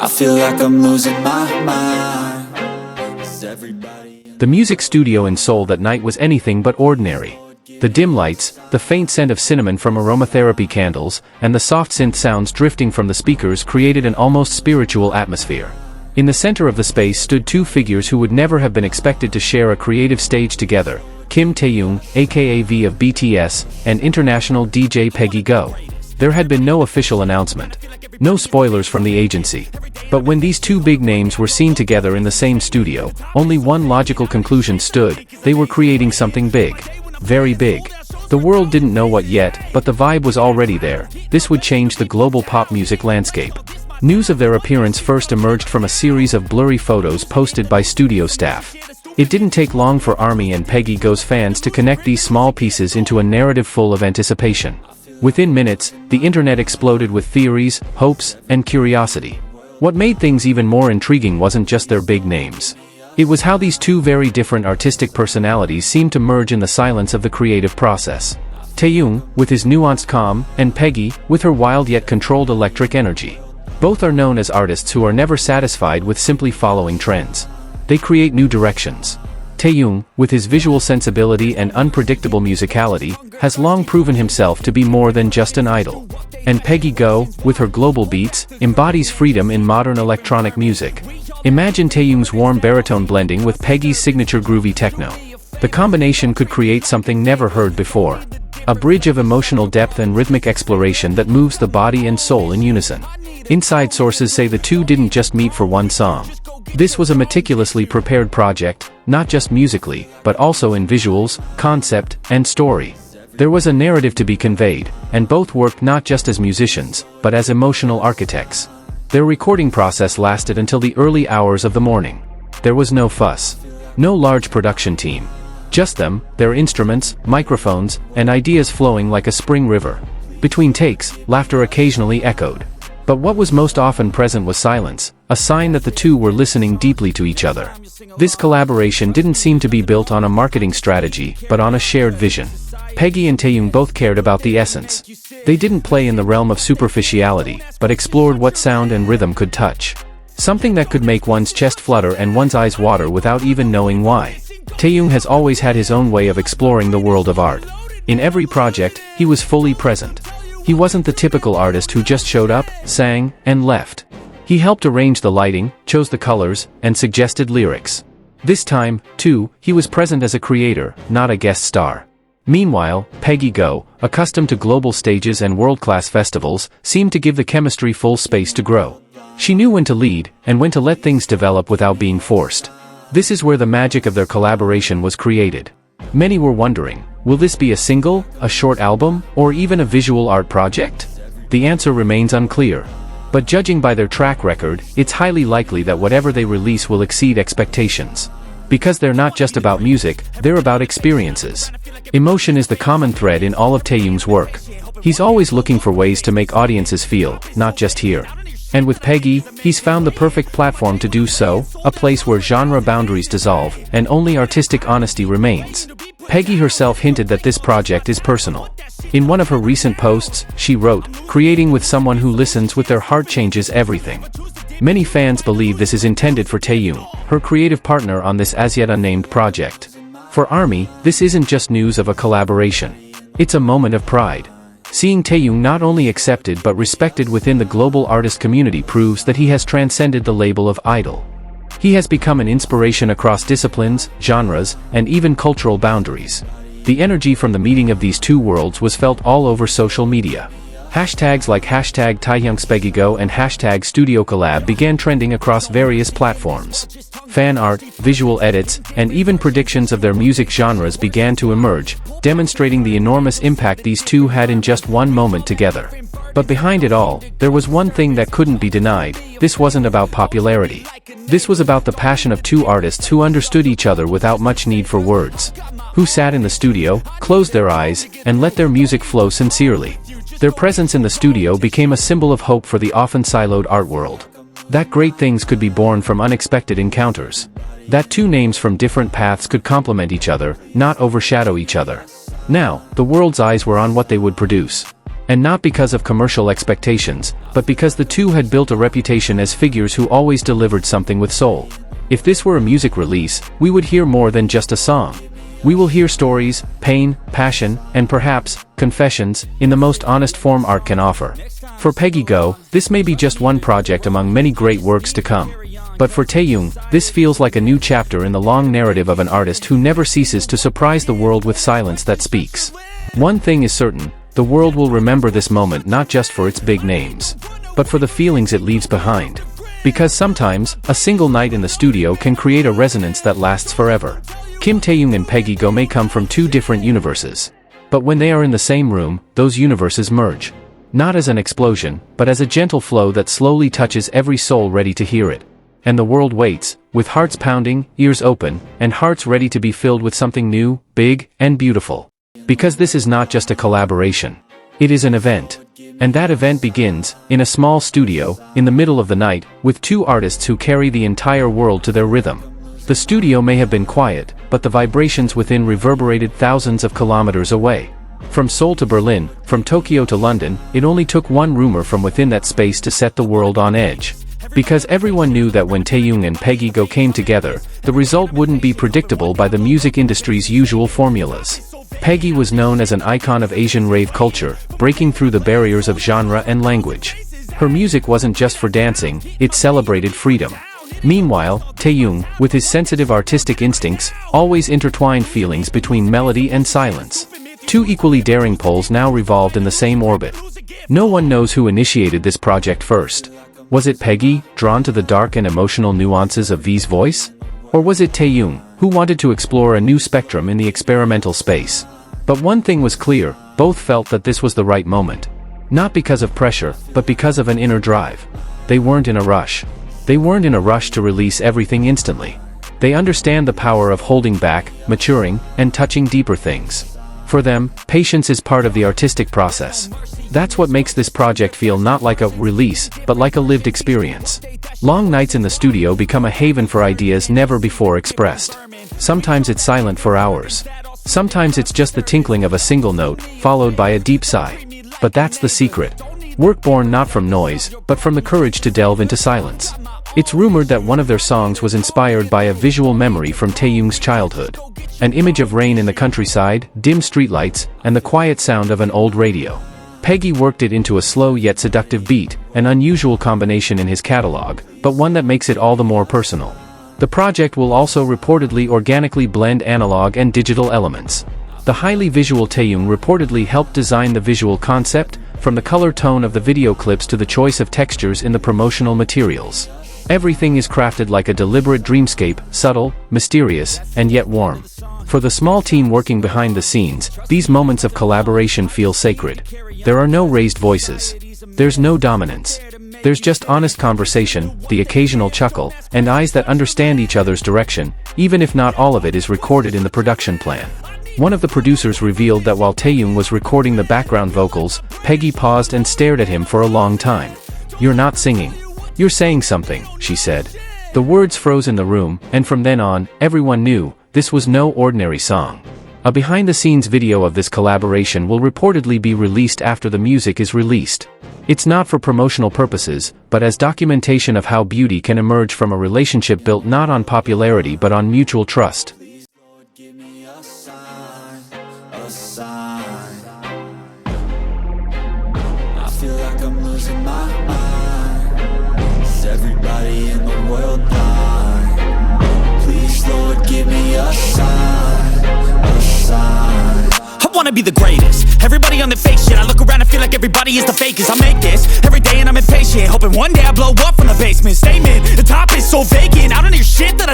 I feel like I'm losing my mind. Is everybody... The music studio in Seoul that night was anything but ordinary. The dim lights, the faint scent of cinnamon from aromatherapy candles, and the soft synth sounds drifting from the speakers created an almost spiritual atmosphere. In the center of the space stood two figures who would never have been expected to share a creative stage together: Kim Taehyung, aka V of BTS, and international DJ Peggy Gou. There had been no official announcement. No spoilers from the agency. But when these two big names were seen together in the same studio, only one logical conclusion stood: they were creating something big. Very big. The world didn't know what yet, but the vibe was already there. This would change the global pop music landscape. News of their appearance first emerged from a series of blurry photos posted by studio staff. It didn't take long for ARMY and Peggy Gou's fans to connect these small pieces into a narrative full of anticipation. Within minutes, the internet exploded with theories, hopes, and curiosity. What made things even more intriguing wasn't just their big names. It was how these two very different artistic personalities seemed to merge in the silence of the creative process. Taehyung, with his nuanced calm, and Peggy, with her wild yet controlled electric energy. Both are known as artists who are never satisfied with simply following trends. They create new directions. Taehyung, with his visual sensibility and unpredictable musicality, has long proven himself to be more than just an idol. And Peggy Gou, with her global beats, embodies freedom in modern electronic music. Imagine Taehyung's warm baritone blending with Peggy's signature groovy techno. The combination could create something never heard before. A bridge of emotional depth and rhythmic exploration that moves the body and soul in unison. Inside sources say the two didn't just meet for one song. This was a meticulously prepared project, not just musically, but also in visuals, concept, and story. There was a narrative to be conveyed, and both worked not just as musicians, but as emotional architects. Their recording process lasted until the early hours of the morning. There was no fuss. No large production team. Just them, their instruments, microphones, and ideas flowing like a spring river. Between takes, laughter occasionally echoed. But what was most often present was silence, a sign that the two were listening deeply to each other. This collaboration didn't seem to be built on a marketing strategy, but on a shared vision. Peggy and Taehyung both cared about the essence. They didn't play in the realm of superficiality, but explored what sound and rhythm could touch. Something that could make one's chest flutter and one's eyes water without even knowing why. Taehyung has always had his own way of exploring the world of art. In every project, he was fully present. He wasn't the typical artist who just showed up, sang, and left. He helped arrange the lighting, chose the colors, and suggested lyrics. This time, too, he was present as a creator, not a guest star. Meanwhile, Peggy Gou, accustomed to global stages and world-class festivals, seemed to give the chemistry full space to grow. She knew when to lead, and when to let things develop without being forced. This is where the magic of their collaboration was created. Many were wondering, will this be a single, a short album, or even a visual art project? The answer remains unclear. But judging by their track record, it's highly likely that whatever they release will exceed expectations. Because they're not just about music, they're about experiences. Emotion is the common thread in all of Taehyung's work. He's always looking for ways to make audiences feel, not just hear. And with Peggy, he's found the perfect platform to do so, a place where genre boundaries dissolve, and only artistic honesty remains. Peggy herself hinted that this project is personal. In one of her recent posts, she wrote, "Creating with someone who listens with their heart changes everything." Many fans believe this is intended for Taehyung, her creative partner on this as yet unnamed project. For ARMY, this isn't just news of a collaboration. It's a moment of pride. Seeing Taehyung not only accepted but respected within the global artist community proves that he has transcended the label of idol. He has become an inspiration across disciplines, genres, and even cultural boundaries. The energy from the meeting of these two worlds was felt all over social media. Hashtags like hashtag Taehyung Peggy Gou and hashtag Studio Collab began trending across various platforms. Fan art, visual edits, and even predictions of their music genres began to emerge, demonstrating the enormous impact these two had in just one moment together. But behind it all, there was one thing that couldn't be denied: this wasn't about popularity. This was about the passion of two artists who understood each other without much need for words. Who sat in the studio, closed their eyes, and let their music flow sincerely. Their presence in the studio became a symbol of hope for the often siloed art world. That great things could be born from unexpected encounters. That two names from different paths could complement each other, not overshadow each other. Now, the world's eyes were on what they would produce. And not because of commercial expectations, but because the two had built a reputation as figures who always delivered something with soul. If this were a music release, we would hear more than just a song. We will hear stories, pain, passion, and perhaps, confessions, in the most honest form art can offer. For Peggy Gou, this may be just one project among many great works to come. But for Taehyung, this feels like a new chapter in the long narrative of an artist who never ceases to surprise the world with silence that speaks. One thing is certain, the world will remember this moment not just for its big names, but for the feelings it leaves behind. Because sometimes, a single night in the studio can create a resonance that lasts forever. Kim Taehyung and Peggy Gou may come from two different universes. But when they are in the same room, those universes merge. Not as an explosion, but as a gentle flow that slowly touches every soul ready to hear it. And the world waits, with hearts pounding, ears open, and hearts ready to be filled with something new, big, and beautiful. Because this is not just a collaboration. It is an event. And that event begins, in a small studio, in the middle of the night, with two artists who carry the entire world to their rhythm. The studio may have been quiet, but the vibrations within reverberated thousands of kilometers away. From Seoul to Berlin, from Tokyo to London, it only took one rumor from within that space to set the world on edge. Because everyone knew that when Taehyung and Peggy Gou came together, the result wouldn't be predictable by the music industry's usual formulas. Peggy was known as an icon of Asian rave culture, breaking through the barriers of genre and language. Her music wasn't just for dancing, it celebrated freedom. Meanwhile, Taehyung, with his sensitive artistic instincts, always intertwined feelings between melody and silence. Two equally daring poles now revolved in the same orbit. No one knows who initiated this project first. Was it Peggy, drawn to the dark and emotional nuances of V's voice? Or was it Taehyung, who wanted to explore a new spectrum in the experimental space? But one thing was clear, both felt that this was the right moment. Not because of pressure, but because of an inner drive. They weren't in a rush. They weren't in a rush to release everything instantly. They understand the power of holding back, maturing, and touching deeper things. For them, patience is part of the artistic process. That's what makes this project feel not like a release, but like a lived experience. Long nights in the studio become a haven for ideas never before expressed. Sometimes it's silent for hours. Sometimes it's just the tinkling of a single note, followed by a deep sigh. But that's the secret. Work born not from noise, but from the courage to delve into silence. It's rumored that one of their songs was inspired by a visual memory from Taehyung's childhood. An image of rain in the countryside, dim streetlights, and the quiet sound of an old radio. Peggy worked it into a slow yet seductive beat, an unusual combination in his catalog, but one that makes it all the more personal. The project will also reportedly organically blend analog and digital elements. The highly visual Taehyung reportedly helped design the visual concept, from the color tone of the video clips to the choice of textures in the promotional materials. Everything is crafted like a deliberate dreamscape, subtle, mysterious, and yet warm. For the small team working behind the scenes, these moments of collaboration feel sacred. There are no raised voices. There's no dominance. There's just honest conversation, the occasional chuckle, and eyes that understand each other's direction, even if not all of it is recorded in the production plan. One of the producers revealed that while Taehyung was recording the background vocals, Peggy paused and stared at him for a long time. "You're not singing. You're saying something," she said. The words froze in the room, and from then on, everyone knew, this was no ordinary song. A behind-the-scenes video of this collaboration will reportedly be released after the music is released. It's not for promotional purposes, but as documentation of how beauty can emerge from a relationship built not on popularity but on mutual trust. Give me a sign, a sign. I feel like I'm losing my mind. Is everybody in the world blind? Please, Lord, give me a sign, a sign. I wanna be the greatest. Everybody on the fake shit. I look around and feel like everybody is the fakest. I make this every day and I'm impatient, hoping one day I blow up from the basement. Statement, the top is so vacant. I don't hear shit that I